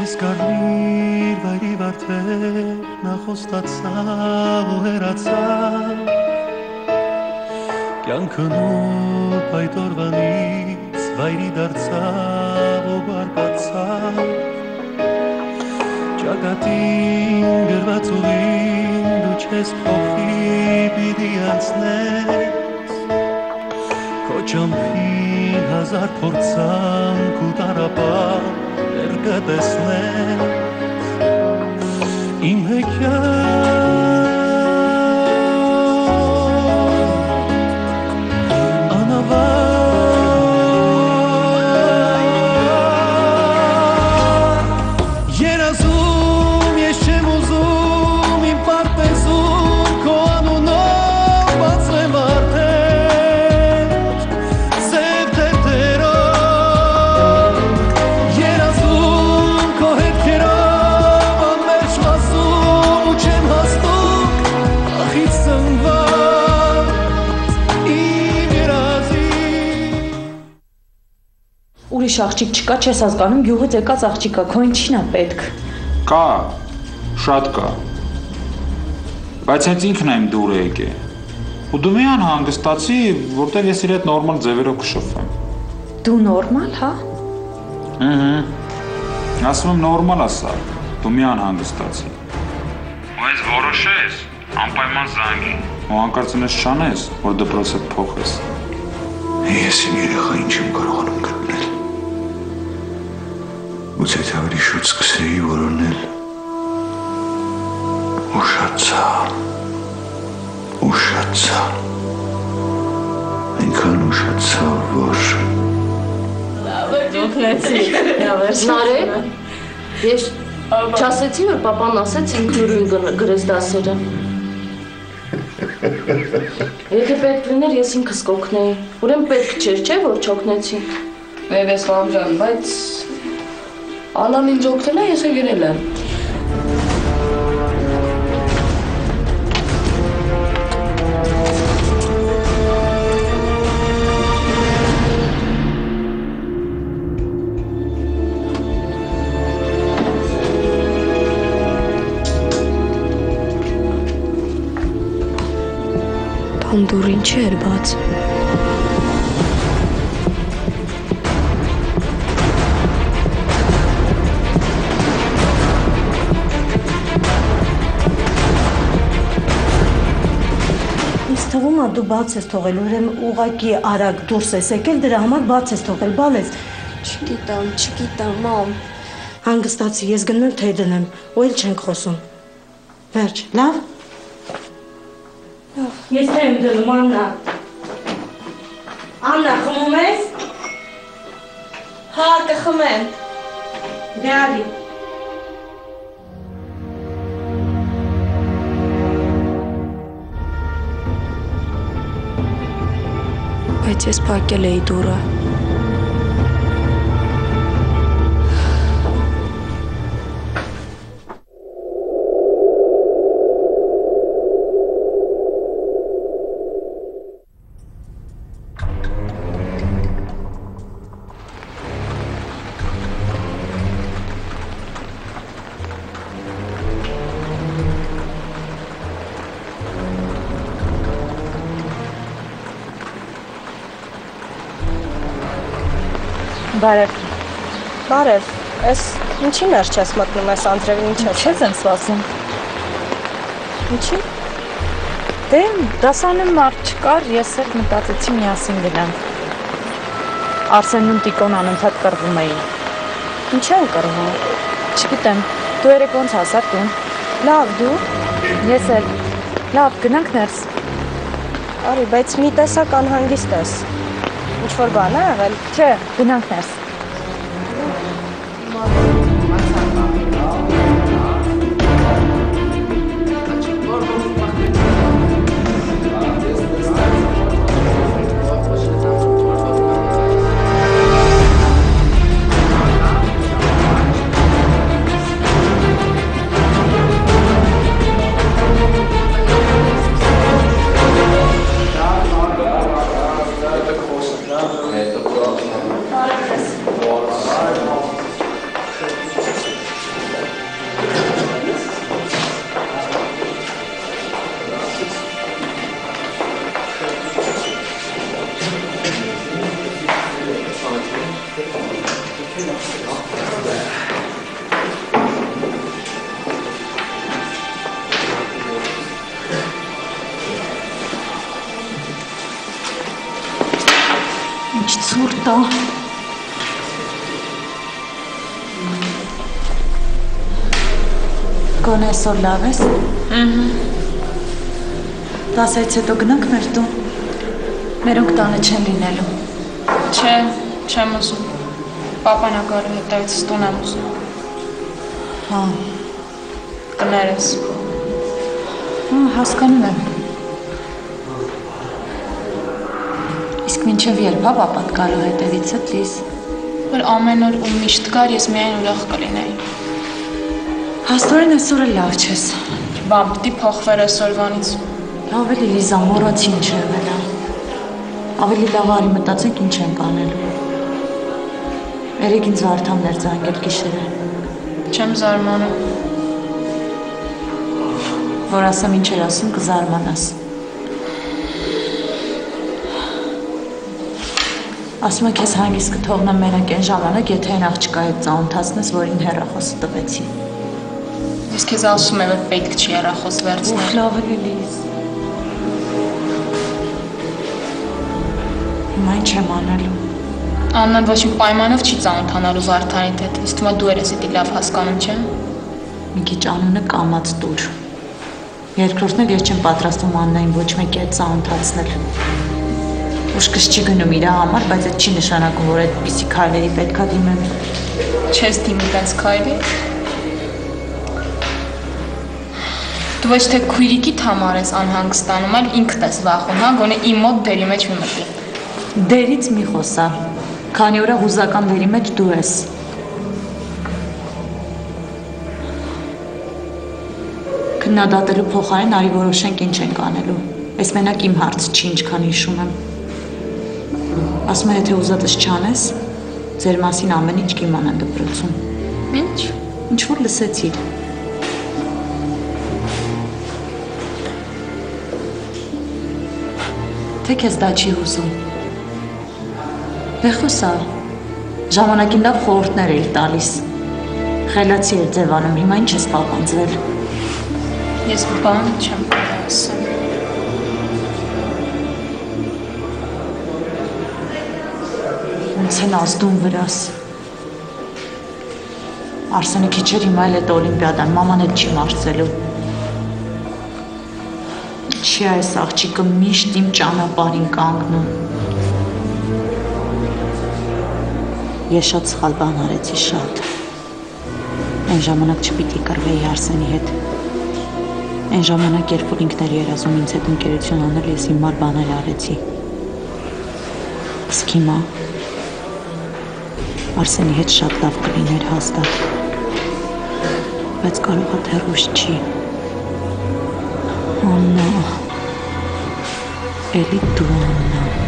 Կարմիր վայրի վարդեր նախոստացավ ու հեռացավ Կյանքն ու պայտորվանից վայրի դարձավ ու բարկացավ Ճակատին գրված ուղին դու չես փոխի պիտի անցնես Քո ճամփին հազար փորձանք ու տարապավ կտեսնես իմ հեքիաթ անավարտ երազում ես չեմ ուզում իմ պարտեզում քո անունով բացվեմ արդեն սև թերթերով երազում քո հետքերով անմերջ վազում ու չեմ հասնում ախից ծնված իմ երազի Ուրիշ աղջիկ չկա, չես հասկանում, գյուղից եկած աղջիկա, քո ինչին է պետք։ Կա, շատ կա։ Բայց հենց ինքն եմ դուրը եկե։ Ու դու մի անհանգստացի, որտեղ ես իր հետ նորմալ ձևերով կշփվեմ։ Դու նորմալ, հա։ Ասում եմ նորմալ ասա, դու մի անհանգստացի։ Ու հենց որոշես, անպայման զանգի։ Ու անկարծնես չանես, որ դպրոցդ փոխես։ Ես իմ երեխային չեմ կարողանում գտնել։ Գուցե ավելի շուտ սկսեի որոնել։ Ուշացա։ Այնքան ուշացա, որ Նարե, ես չասեցի, որ պապան ասեց ինքնուրույն գրես դասերը։ Եթե պետք լիներ, ես ինքս կօգնեի։ Ուրեմն պետք չէր, չէ, որ չօգնեցի։ Ես վամժան, բայց Անան ինձ օգնել է, ես եկել եմ։ Դուրին չէր բաց։ Ինձ թվում է դու բաց ես թողել, ուրեմն ուղղակի արագ դուրս ես եկել, դրա համար բաց ես թողել, բալես։ Չգիտեմ, մամ։ Հանգստացի, ես գնեմ թե դնեմ, ու էլ չենք խոսում։ Վերջ, լավ։ Ես թե եմ դնում, Աննա։ Աննա, խմում ես։ Հա, կխմեմ։ Գալի։ Բայց ես փակել էի դուռը։ Բարև։ Բարև։ Էս ինչի ներս չես մտնում ես Անդրևին ինչ ես։ Չես եմ սպասում։ Ինչի։ Դե դասանում մարդ չկար, ես էլ մտածեցի միասին գնամ։ Արսենն ու Տիկոն անընդհատ կռվում էին։ Ինչ են կռվում։ Չգիտեմ, դու երեք ոնց հասար տուն։ Լավ, դու։ Ես էլ։ Լավ, գնանք ներս։ Արի, բայց մի տեսակ անհանգիստ ես։ Ինչ-որ բան է եղել։ Չէ, գնանք ներս։ տա։ Գոնե այսօր լավ ես։ 10-ից հետո գնանք մեր տուն։ Մերոնք տանը չեն լինելու։ Չէ, չեմ ուզում։ Պապան ակարու հետևից տուն եմ ուզում։ Հա, կներես։ հասկանում եմ։ Իսկ մինչև երբ հա պապատ գալու հետևիցդ լիս։ Որ ամեն օր ու միշտ կար, ես միայն ուրախ կլինեի։ Հաստորեն այսօր էլ լավ չես։ Բան պիտի փոխվեր այսօրվանից։ Ավելի Լիզա, մոռացի ինչ եղել է։ Ավելի լավ արի մտածենք ինչ ենք անելու։ Երեկ ինձ Վարդանն էր զանգել գիշերը։ Չեմ զարմանում։ Որ ասեմ ինչ էր ասում, կզարմանաս։ Ասում է քեզ հանգիստ կթողնեմ մենակ այն ժամանակ, եթե այն աղջկա հետ ծանոթացնես, որին հեռախոսը տվեցի։ Ես քեզ ասում եմ, որ պետք չի հեռախոս վերցնել։ Լավ է Լիզ։ Հիմա ինչ եմ անելու։ Աննան ոչ մի պայմանով չի ծանոթանալու Վարդանի հետ։ Իսկ թվում է դու ես դի լավ հասկանում, չէ՞։ Մի քիչ անունը կամած տուր։ Երկրորդն էլ ես չեմ պատրաստվում Աննային ոչ մեկի հետ ծանոթացնել։ Ուշքս չի գնում իր համար, բայց այդ չի նշանակում, որ այդպիսի քայլերի պետքա դիմեմ։ Չես դիմի տենց քայլի։ Դու ոչ թե քույրիկիդ համար ես անհանգստանում, այլ ինքդ ես վախում, հա, գոնե իմ մոտ դերի մեջ մի մտի։ Դերից մի խոսա, քանի օր հուզական դերի մեջ դու ես։ Քննադատելու փոխարեն արի որոշենք ինչ ենք անելու։ Այս մենակ իմ հարցը չի, ինչքան հիշում եմ։ Ասում է, եթե ուզածս չանես, ձեր մասին ամեն ինչ կիմանան դպրոցում։ Ինչ։ Ինչ որ լսեցիր։ Թե քեզ դա չի հուզում։ Դե խոսա, ժամանակին լավ խորհուրդներ էիր տալիս։ Խելացի էր ձևանում, հիմա ինչ ես պապանձվել։ Ես բան չեմ ասում։ Ոնց են ազդում վրաս։ Արսենը քիչ էր հիմա էլ էդ օլիմպիադան, մաման էլ չի մարսելու։ Չի այս աղջիկը միշտ իմ ճանապարհին կանգնում։ Ես շատ սխալ բան արեցի, շատ։ Այն ժամանակ չպիտի կռվեի Արսենի հետ։ Այն ժամանակ, երբ որ ինքն էր երազում ինձ հետ ընկերություն անել, ես հիմար բաներ արեցի։ Իսկ հիմա Արսենի հետ շատ լավ կլիներ հաստատ, բայց կարող է դեռուս չի։ Աննա, էլի դու Աննա։